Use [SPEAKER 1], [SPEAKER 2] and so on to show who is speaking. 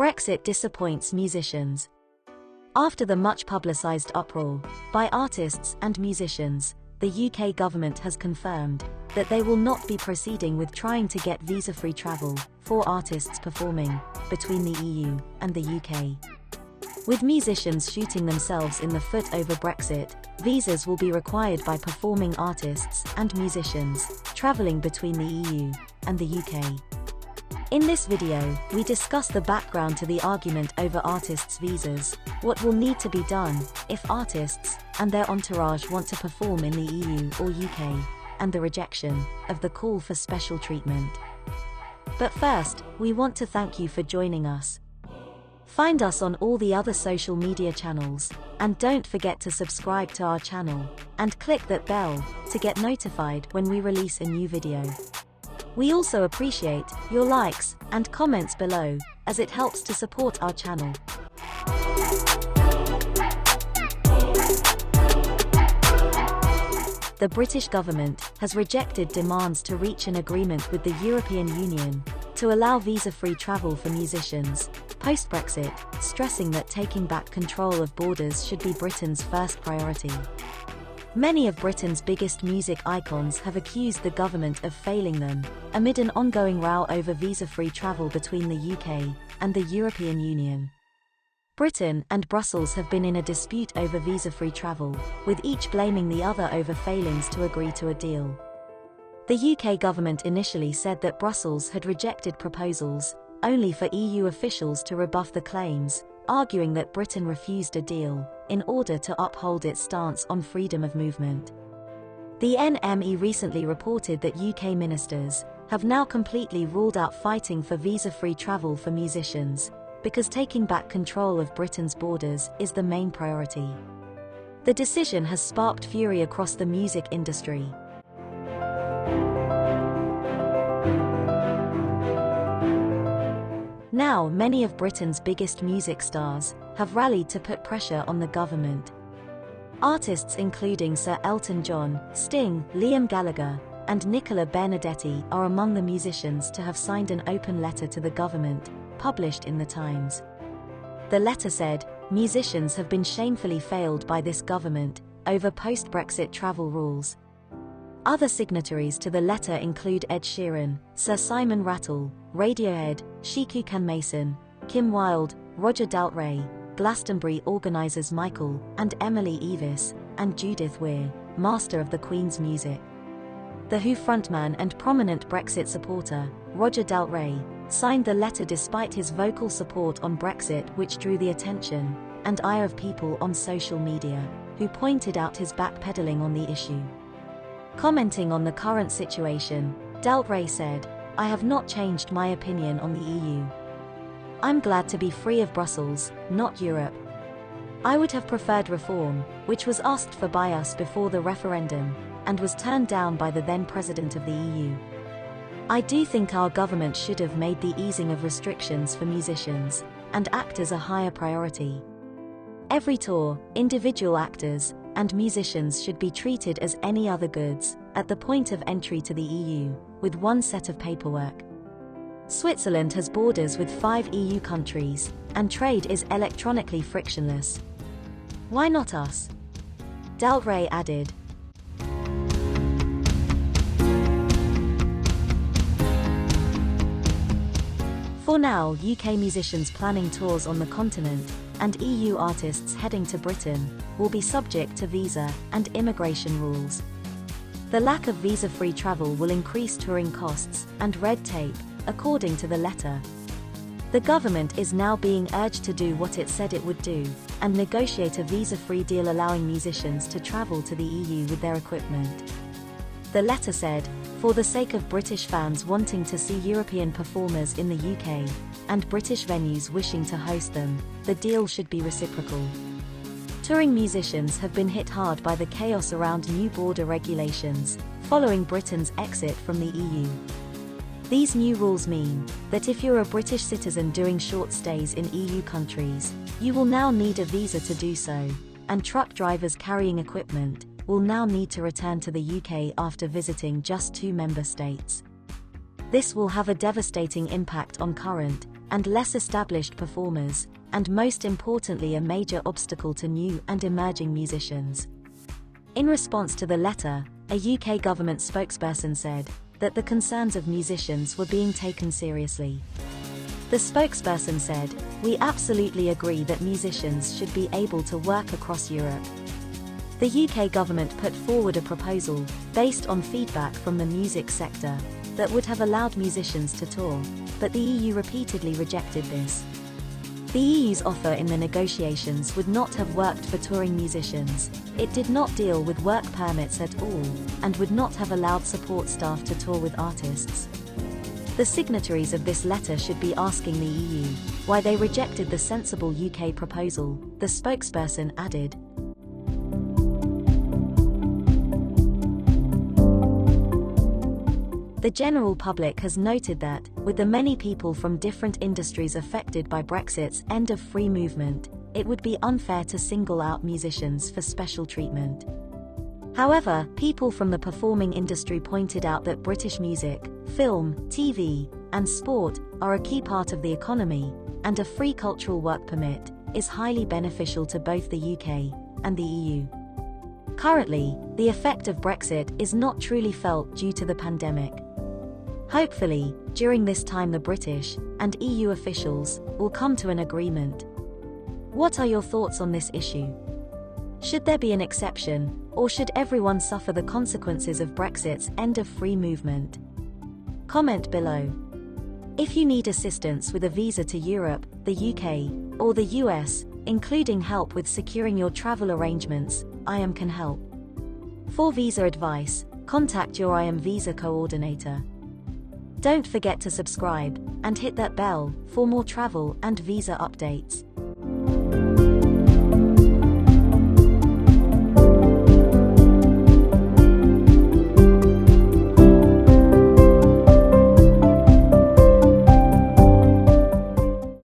[SPEAKER 1] Brexit disappoints musicians. After the much publicised uproar by artists and musicians, the UK government has confirmed that they will not be proceeding with trying to get visa-free travel for artists performing between the EU and the UK. With musicians shooting themselves in the foot over Brexit, visas will be required by performing artists and musicians travelling between the EU and the UK. In this video, we discuss the background to the argument over artists' visas, what will need to be done if artists and their entourage want to perform in the EU or UK, and the rejection of the call for special treatment. But first, we want to thank you for joining us. Find us on all the other social media channels, and don't forget to subscribe to our channel, and click that bell to get notified when we release a new video. We also appreciate your likes and comments below, as it helps to support our channel. The British government has rejected demands to reach an agreement with the European Union to allow visa-free travel for musicians, post-Brexit, stressing that taking back control of borders should be Britain's first priority. Many of Britain's biggest music icons have accused the government of failing them, amid an ongoing row over visa-free travel between the UK and the European Union. Britain and Brussels have been in a dispute over visa-free travel, with each blaming the other over failings to agree to a deal. The UK government initially said that Brussels had rejected proposals, only for EU officials to rebuff the claims, arguing that Britain refused a deal in order to uphold its stance on freedom of movement. The NME recently reported that UK ministers have now completely ruled out fighting for visa-free travel for musicians, because taking back control of Britain's borders is the main priority. The decision has sparked fury across the music industry. Now, many of Britain's biggest music stars have rallied to put pressure on the government. Artists including Sir Elton John, Sting, Liam Gallagher, and Nicola Benedetti are among the musicians to have signed an open letter to the government, published in The Times. The letter said, musicians have been shamefully failed by this government over post-Brexit travel rules. Other signatories to the letter include Ed Sheeran, Sir Simon Rattle, Radiohead, Shiku Khan Mason, Kim Wilde, Roger Daltrey, Glastonbury organisers Michael and Emily Evis, and Judith Weir, master of the Queen's music. The Who frontman and prominent Brexit supporter, Roger Daltrey, signed the letter despite his vocal support on Brexit, which drew the attention and ire of people on social media, who pointed out his backpedaling on the issue. Commenting on the current situation, Daltrey said, "I have not changed my opinion on the EU. I'm glad to be free of Brussels, not Europe. I would have preferred reform, which was asked for by us before the referendum, and was turned down by the then President of the EU. I do think our government should have made the easing of restrictions for musicians and actors a higher priority. Every tour, individual actors, and musicians should be treated as any other goods at the point of entry to the EU, with one set of paperwork. Switzerland has borders with 5 EU countries, and trade is electronically frictionless. Why not us?" Daltrey added. For now, UK musicians planning tours on the continent and EU artists heading to Britain will be subject to visa and immigration rules. The lack of visa-free travel will increase touring costs and red tape, according to the letter. The government is now being urged to do what it said it would do, and negotiate a visa-free deal allowing musicians to travel to the EU with their equipment. The letter said, "For the sake of British fans wanting to see European performers in the UK, and British venues wishing to host them, the deal should be reciprocal." Touring musicians have been hit hard by the chaos around new border regulations, following Britain's exit from the EU. These new rules mean that if you're a British citizen doing short stays in EU countries, you will now need a visa to do so, and truck drivers carrying equipment will now need to return to the UK after visiting just 2 member states. This will have a devastating impact on current and less established performers, and most importantly a major obstacle to new and emerging musicians. In response to the letter, a UK government spokesperson said that the concerns of musicians were being taken seriously. The spokesperson said, "We absolutely agree that musicians should be able to work across Europe." The UK government put forward a proposal, based on feedback from the music sector, that would have allowed musicians to tour, but the EU repeatedly rejected this. The EU's offer in the negotiations would not have worked for touring musicians. It did not deal with work permits at all, and would not have allowed support staff to tour with artists. The signatories of this letter should be asking the EU why they rejected the sensible UK proposal, the spokesperson added. The general public has noted that, with the many people from different industries affected by Brexit's end of free movement, it would be unfair to single out musicians for special treatment. However, people from the performing industry pointed out that British music, film, TV, and sport are a key part of the economy, and a free cultural work permit is highly beneficial to both the UK and the EU. Currently, the effect of Brexit is not truly felt due to the pandemic. Hopefully, during this time the British and EU officials will come to an agreement. What are your thoughts on this issue? Should there be an exception, or should everyone suffer the consequences of Brexit's end of free movement? Comment below. If you need assistance with a visa to Europe, the UK, or the US, including help with securing your travel arrangements, IAM can help. For visa advice, contact your IAM visa coordinator. Don't forget to subscribe and hit that bell for more travel and visa updates.